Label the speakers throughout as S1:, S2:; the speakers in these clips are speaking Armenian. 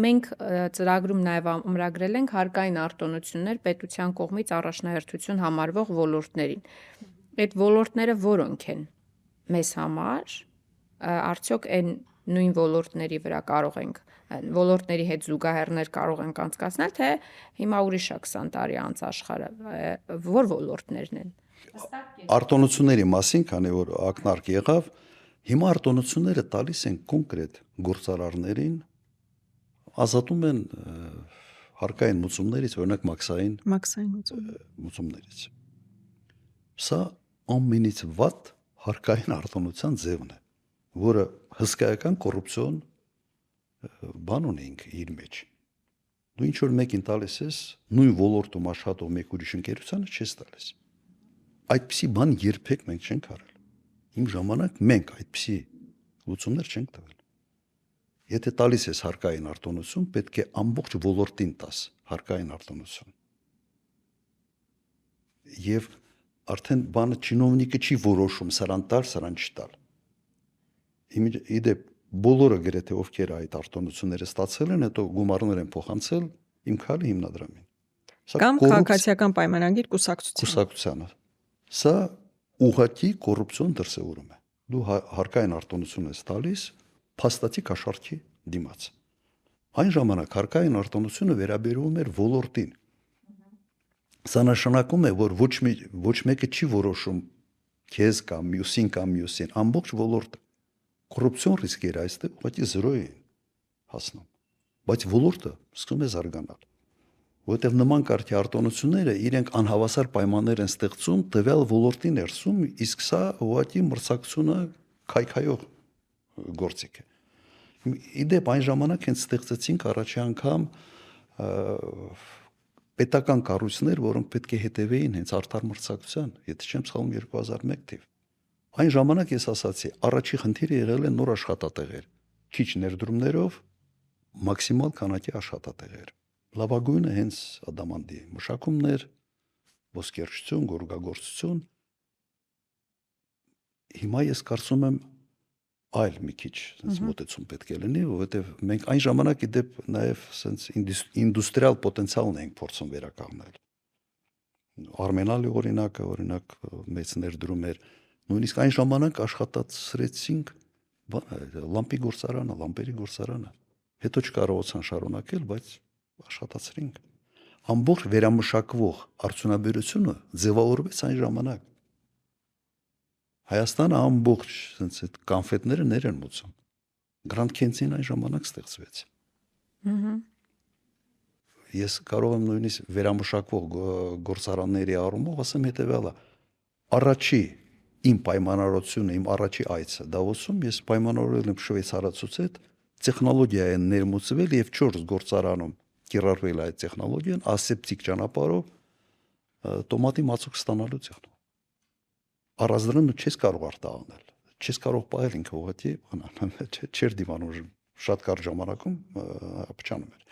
S1: մենք ծրագրում նաև ամրագրել ենք հարկային արտոնություններ պետության կողմից առաջնահերթություն համարվող ոլորտներին։ Այդ ոլորտները որոնք են մեզ համար, արդյոք այն նույն ոլորտների վրա կարող ենք ոլորտների հետ զուգահեռներ կարող ենք անցկացնել, թե հիմա ուրիշ է 20 տարի անց աշխարհը, որ ոլորտներն են։
S2: Արտոնությունների մասին, քանի որ ակնարկ եղավ, հիմա արտոնությունները տալիս են կոնկրետ գործարարներին, ազատում են հարկային մուծումներից, օրինակ մաքսային մուծումներից։ Սա ամենից վատ հարկային արտոնության ձևն է, որը հսկայական կոռուպցիոն բան ունենք իր մեջ։ Դու ինչ որ մեկին տալիս ես, նույն ոլորտում աշխատող մեկ ուրիշ ընկերությանը չես տալիս։ Այդպիսի բան երբեք մենք չենք արել։ Իմ ժամանակ մենք այդպիսի լուծումներ չենք տվել։ Եթե տալիս ես հարկային արտոնություն, պետք է ամբողջ ոլորտին տաս հարկային արտոնություն։ Եվ արդեն բանը չինովնիկը չի որոշում սրան տալ, սրան չտալ։ Իդեպ բոլորը գրեթե ովքեր այդ արտոնությունները ստացել են, հետո գումարներ են փոխանցել իմ քալի հիմնադրամին։
S3: Կամ քաղաքացիական պայմանագիր կուսակցությանը։
S2: Սա ուղղակի կոռուպցիոն դրսևորում է։ Դու հարկային արտոնություն ես տալիս փաստացի կաշառքի դիմաց։ Այն ժամանակ հարկային արտոնությունը վերաբերում էր ոլորտին։ Սա նշանակում է, որ ոչ մեկը չի որոշում քեզ կամ մյուսին, ամբողջ ոլորտը։ Կոռուպցիոն ռիսկերը այստեղ ուղղակի 0 են հասնում։ Բայց ոլորտը սկսում է զարգանալ։ Որտեղ նման կարգի արտոնությունները իրենք անհավասար պայմաններ են ստեղծում տվյալ ոլորտի ներսում, իսկ սա ուղղակի մրցակցությունը քայքայող գործիք է։ Իդեպ այն ժամանակ հենց ստեղծեցինք առաջի անգամ պետական կառույցներ, որոնք պետք է հետևեին հենց արդար մրցակցության, եթե չեմ սխալվում 2001 թիվ։ Այն ժամանակ ես ասացի, առաջի խնդիրը եղել է նոր աշխատատեղեր, քիչ ներդրումներով մաքսիմալ քանակի աշխատատեղեր։ Լավագույնը հենց ադամանդի մշակումներ, ոսկերչություն, գորգագործություն։ Հիմա ես կարծում եմ այլ մի քիչ մոտեցում պետք է լինի, որովհետև մենք այն ժամանակ իդեպ նաև sense ինդուստրիալ պոտենցիալն ենք փորձում վերականգնել։ Արմենալի օրինակ մեծ ներդրում էր, նույնիսկ այն ժամանակ աշխատացրեցինք լամպի գործարանը, լամպերի գործարանը։ Հետո չկարողացան շարունակել, բայց աշխատացրինք։ Ամբողջ վերամշակվող արդյունաբերությունը ձևավորվեց այն ժամանակ։ Հայաստանը ամբողջ sense այդ կոնֆետները ներ են մուծում։ Grand Canteen այն ժամանակ ստեղծվեց։ Ես կարող եմ նույնիսկ վերամշակվող գործարանների առումով ասեմ հետևյալը. առաջի իմ պայմանավորությունը, իմ առաջի այցը Դավոսում ես պայմանավորել եմ շվեյցարացուց հետ, տեխնոլոգիա են ներմուծվել եւ 4 գործարանում կիրառվել այդ տեխնոլոգիան ասեպտիկ ճանապարհով տոմատի մածուկ ստանալու տեխնոլոգիա։ Առանց չես կարող արտահանել, չես կարող պահել ինքը ուղղակի չէր դիմանում շատ կարճ ժամանակում փչանում էր։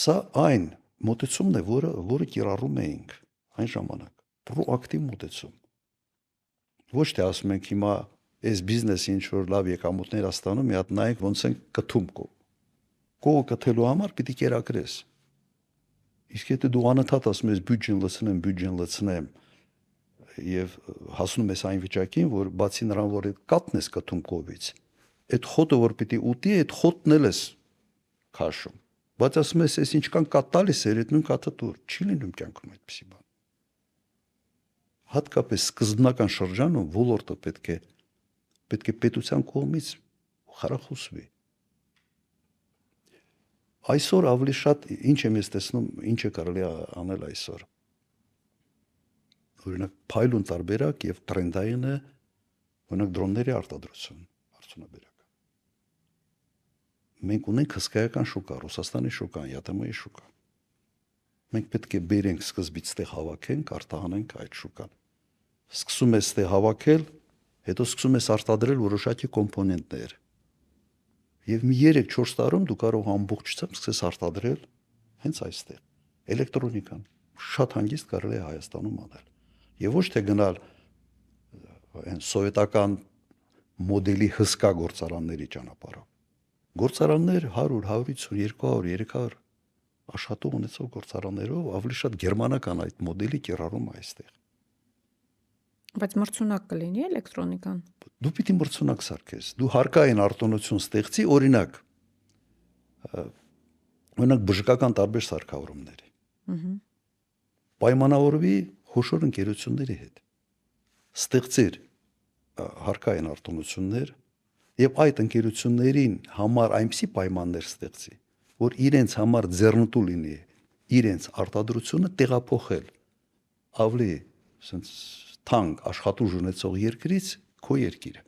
S2: Սա այն մոտեցումն է, որը կիրառում էինք այն ժամանակ, պրոակտիվ մոտեցում։ Ոչ թե ասում ենք հիմա այս բիզնեսը ինչ որ լավ եկամուտներ ստանում, մի հատ նայեք ոնց են կթում կողը կթելու համար պիտի կերակրես։ Իսկ եթե դու անընդհատ ասում ես բյուջեն լցնեմ եւ հասնում ես այն վիճակին, որ բացի նրան, որ այդ կատն ես կթում կողից, այդ խոտը որ պիտի ուտի, այդ խոտն էլ ես քաշում։ Բայց ասում ես, այս ինչքան կատ տալիս էր, այդ նույն կատը դուր, չի լինում կյանքում այդպեսի բան։ Հատկապես սկզբնական շրջանում ոլորտը պետք է պետության կողմից խրախուսվի։ Այսօր ավելի շատ ինչ եմ ես տեսնում, ինչ է կարելի անել այսօր։ Օրինակ փայլուն տարբերակ եւ տրենդային է օրինակ դրոնների արտադրություն արդյունաբերական։ Մենք ունենք հսկայական շուկա, Ռուսաստանի շուկան, ԵԱՏՄ-ի շուկա։ Մենք պետք է բերենք սկզբից ստեղ հավաքենք, արտահանենք այդ շուկան։ Սկսում ես ստեղ հավաքել, հետո սկսում ես արտադրել որոշակի կոմպոնենտներ։ Եվ մի 3-4 տարում դու կարող ամբողջությամբ սկսես արտադրել հենց այստեղ։ Էլեկտրոնիկան շատ հանգիստ կարելի է Հայաստանում անել։ Եվ ոչ թե գնալ այն սովետական մոդելի հսկա գործարանների ճանապարհով, Գործարաններ 100, 150, 200, 300 աշխատող ունեցող գործարաններով ավելի շատ գերմանական այդ մոդելի կիրառում է այստեղ։
S1: Բայց մրցունակ կլինի էլեկտրոնիկան։
S2: Դու պիտի մրցունակ սարքես։ Դու հարկային արտոնություն ստեղծի, օրինակ բժշկական տարբեր սարքավորումների։ Պայմանավորվի խոշոր ընկերությունների հետ։ Ստեղծիր հարկային արտոնություններ եւ այդ ընկերություններին համար այնպիսի պայմաններ ստեղծի, որ իրենց համար ձեռնտու լինի իրենց արտադրությունը տեղափոխել ավելի ասենց թանկ աշխատուժ ունեցող երկրից քո երկիրը։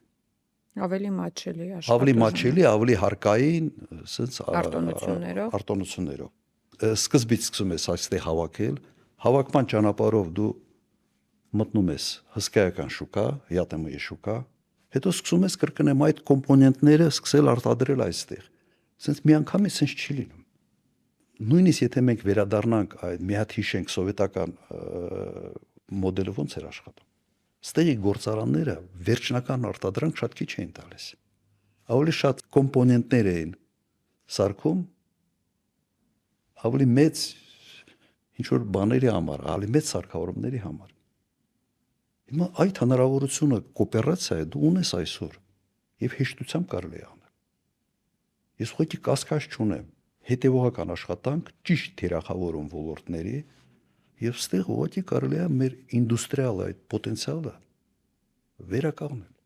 S1: Ավելի մատչելի
S2: Ավելի մատչելի, ավելի հարկային, ասենց
S1: արտոնություններով։
S2: Սկզբից սկսում ես այստեղ հավաքել, հավաքման ճանապարհով դու մտնում ես հսկայական շուկա, ԵԱՏՄ-ի շուկա, հետո սկսում ես կրկնեմ այդ կոմպոնենտները սկսել արտադրել այստեղ։ Ասենց միանգամից sense չի լինում։ Նույնիսկ եթե մենք վերադառնանք այդ մի հատ հիշենք սովետական մոդելը ոնց էր աշխատում։ Ստեղի գործարանները վերջնական արտադրանք շատ քիչ էին տալիս։ Ավելի շատ կոմպոնենտներ էին սարքում, ավելի մեծ ինչ որ բաների համար, ավելի մեծ սարքավորումների համար։ Հիմա այդ հնարավորությունը կոոպերացիա դու ունես այսօր եւ հեշտությամբ կարելի է անել։ Ես ուղղակի կասկած չունեմ, հետևողական աշխատանք ճիշտ թիրախավորում ոլորտների եւ ստեղ ուղղակի կարելի է մեր ինդուստրիալ այդ պոտենցիալը վերականգնել։